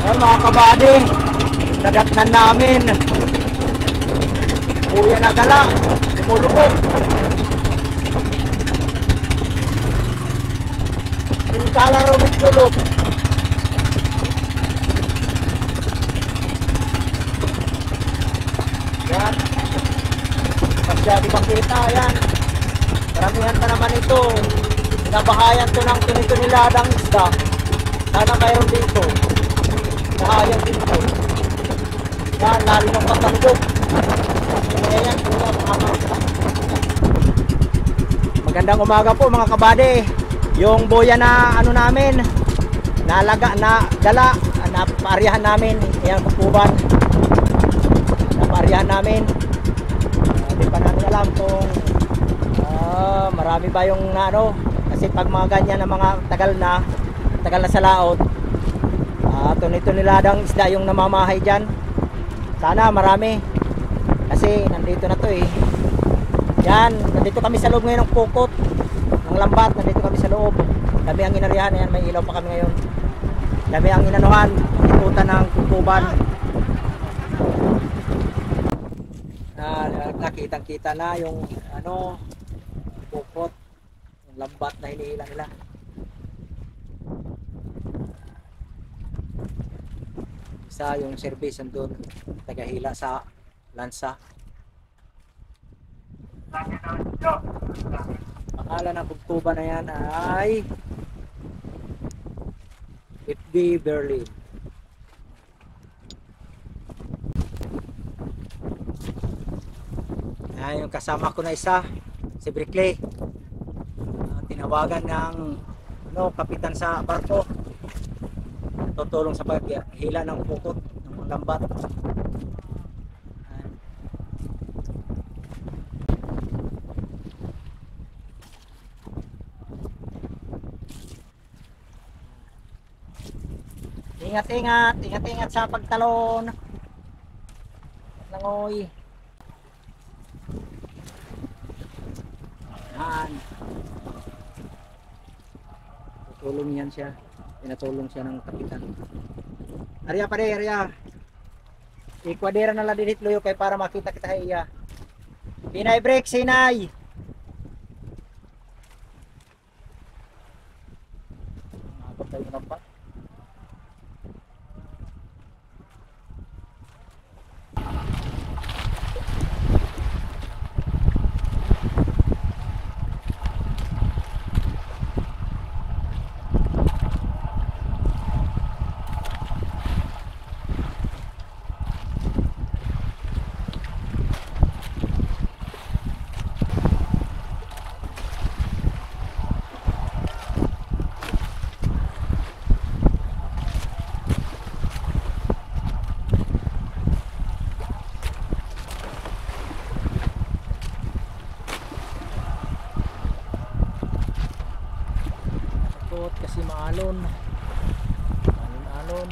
Ay mga kabady, nadatnan namin. Kuya na gala, lumulubog. Yung kala raw magtulog. Yan. Masyadi makita, yan. Karamihan pa naman ito. Pinabahayan to ng tunituniladang isda. Sana mayroon dito. Bahayan dito. Yan, lalo ng patanggok. Ayan, magandang umaga po mga kabady. Yung boya na ano namin, nalaga na dala, napaaryahan namin. Ayan, kukuban. Napaaryahan namin. Hindi pa namin alam kung marami ba yung ano. Kasi pag mga ganyan na mga tagal na sa laot, tunituniladang isda yung namamahay dyan. Sana marami. Kasi nandito na to eh. Yan, nandito kami sa loob ngayon ng pukot ng lambat, nandito kami sa loob. Dami ang inarihan, yan, may ilaw pa kami ngayon. Dami ang inanuhan, ikutan ng kukuban. Nakitang-kita na yung ano, pukot, yung lambat na hinihila nila. Isa yung service andun, tagahila sa lansa. Pangalan ng kukuban na yan ay FB Berlin. Yung kasama ko na isa, si Brickley, tinawagan ng kapitan sa barko, tutulong sa paghila ng pukot ng lambat. Ingat sa pagtalon. Langoy. Yan. Tutulong yan siya. Pinatulong siya ng kapitan. Arya pa rin, Arya. Ikwadera na lang dinit luyo kay para makita kita iya. Pinay break, sinay. Nakakot tayo nampak. Kasi maalon. Alon.